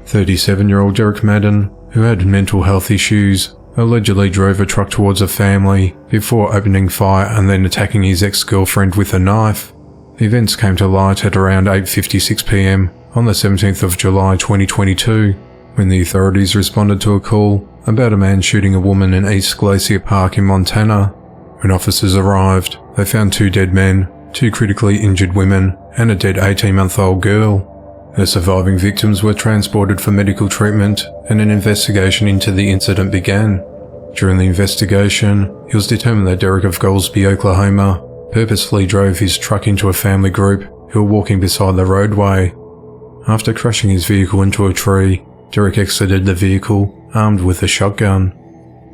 37-year-old Derek Madden, who had mental health issues, allegedly drove a truck towards a family before opening fire and then attacking his ex-girlfriend with a knife. The events came to light at around 8:56 p.m. on the 17th of July 2022, when the authorities responded to a call about a man shooting a woman in East Glacier Park in Montana. When officers arrived, they found 2 dead men, 2 critically injured women, and a dead 18-month-old girl. The surviving victims were transported for medical treatment, and an investigation into the incident began. During the investigation, it was determined that Derek of Goldsby, Oklahoma, purposefully drove his truck into a family group who were walking beside the roadway. After crashing his vehicle into a tree, Derek exited the vehicle, armed with a shotgun.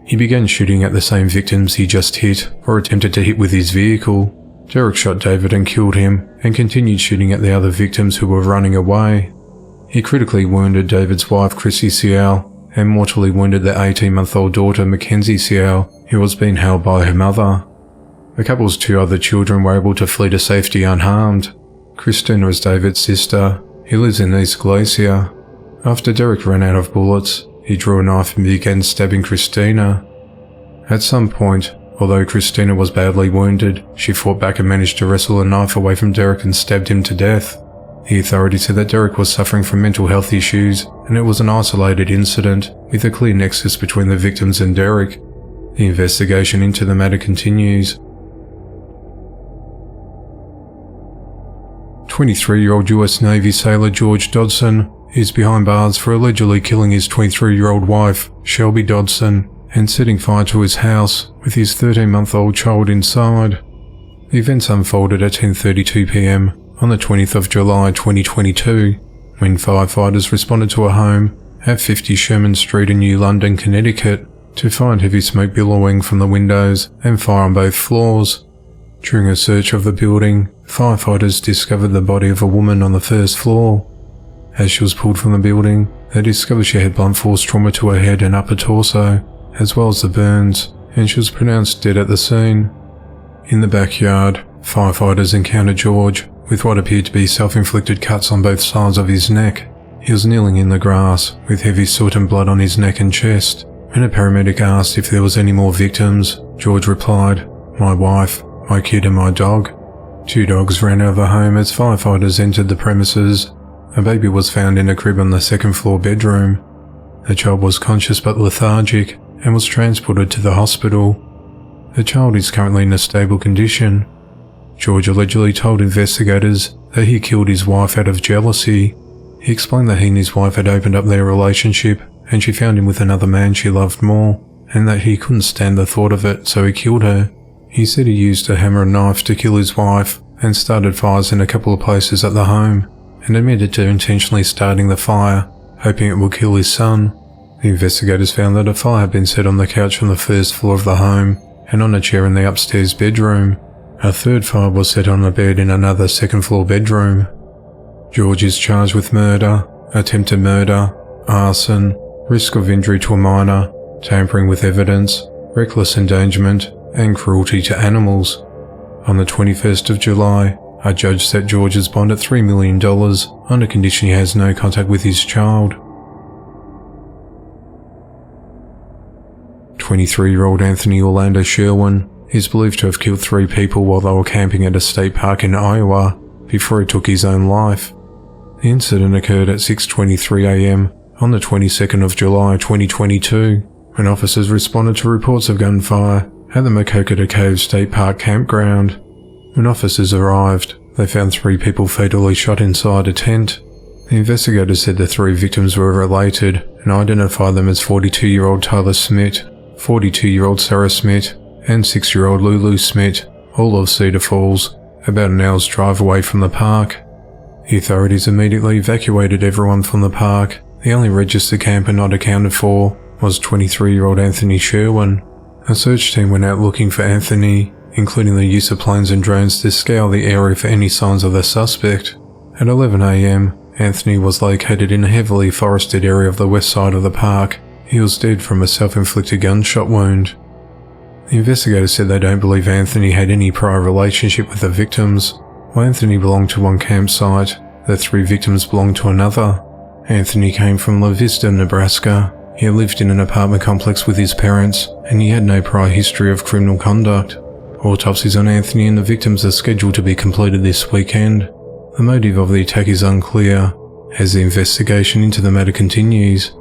He began shooting at the same victims he just hit or attempted to hit with his vehicle. Derek shot David and killed him, and continued shooting at the other victims who were running away. He critically wounded David's wife Chrissy Seale, and mortally wounded their 18-month-old daughter Mackenzie Seale, who was being held by her mother. The couple's 2 other children were able to flee to safety unharmed. Christina is David's sister, who lives in East Glacier. After Derek ran out of bullets, he drew a knife and began stabbing Christina. At some point, although Christina was badly wounded, she fought back and managed to wrestle a knife away from Derek and stabbed him to death. The authorities said that Derek was suffering from mental health issues, and it was an isolated incident with a clear nexus between the victims and Derek. The investigation into the matter continues. 23-year-old US Navy sailor George Dodson is behind bars for allegedly killing his 23-year-old wife, Shelby Dodson, and setting fire to his house with his 13-month-old child inside. The events unfolded at 10:32 p.m. on the 20th of July 2022, when firefighters responded to a home at 50 Sherman Street in New London, Connecticut, to find heavy smoke billowing from the windows and fire on both floors. During a search of the building, firefighters discovered the body of a woman on the first floor. As she was pulled from the building, they discovered she had blunt force trauma to her head and upper torso, as well as the burns, and she was pronounced dead at the scene. In the backyard, firefighters encountered George with what appeared to be self-inflicted cuts on both sides of his neck. He was kneeling in the grass with heavy soot and blood on his neck and chest. When a paramedic asked if there was any more victims, George replied, "My wife, my kid and my dog." 2 dogs ran out of the home as firefighters entered the premises. A baby was found in a crib on the 2nd floor bedroom. The child was conscious but lethargic and was transported to the hospital. The child is currently in a stable condition. George allegedly told investigators that he killed his wife out of jealousy. He explained that he and his wife had opened up their relationship and she found him with another man she loved more, and that he couldn't stand the thought of it, so he killed her. He said he used a hammer and knife to kill his wife and started fires in a couple of places at the home, and admitted to intentionally starting the fire, hoping it would kill his son. The investigators found that a fire had been set on the couch on the 1st floor of the home and on a chair in the upstairs bedroom. A 3rd fire was set on a bed in another 2nd floor bedroom. George is charged with murder, attempted murder, arson, risk of injury to a minor, tampering with evidence, reckless endangerment, and cruelty to animals. On the 21st of July, a judge set George's bond at $3 million under condition he has no contact with his child. 23-year-old Anthony Orlando Sherwin is believed to have killed 3 people while they were camping at a state park in Iowa before he took his own life. The incident occurred at 6:23 a.m. on the 22nd of July 2022, when officers responded to reports of gunfire at the Makokata Cave State Park campground. When officers arrived, they found 3 people fatally shot inside a tent. The investigators said the 3 victims were related and identified them as 42-year-old Tyler Smith, 42-year-old Sarah Smith, and 6-year-old Lulu Smith, all of Cedar Falls, about an hour's drive away from the park. The authorities immediately evacuated everyone from the park. The only registered camper not accounted for was 23-year-old Anthony Sherwin. A search team went out looking for Anthony, including the use of planes and drones to scour the area for any signs of the suspect. At 11 a.m, Anthony was located in a heavily forested area of the west side of the park. He was dead from a self-inflicted gunshot wound. The investigators said they don't believe Anthony had any prior relationship with the victims. While Anthony belonged to one campsite, the 3 victims belonged to another. Anthony came from La Vista, Nebraska. He lived in an apartment complex with his parents, and he had no prior history of criminal conduct. Autopsies on Anthony and the victims are scheduled to be completed this weekend. The motive of the attack is unclear, as the investigation into the matter continues.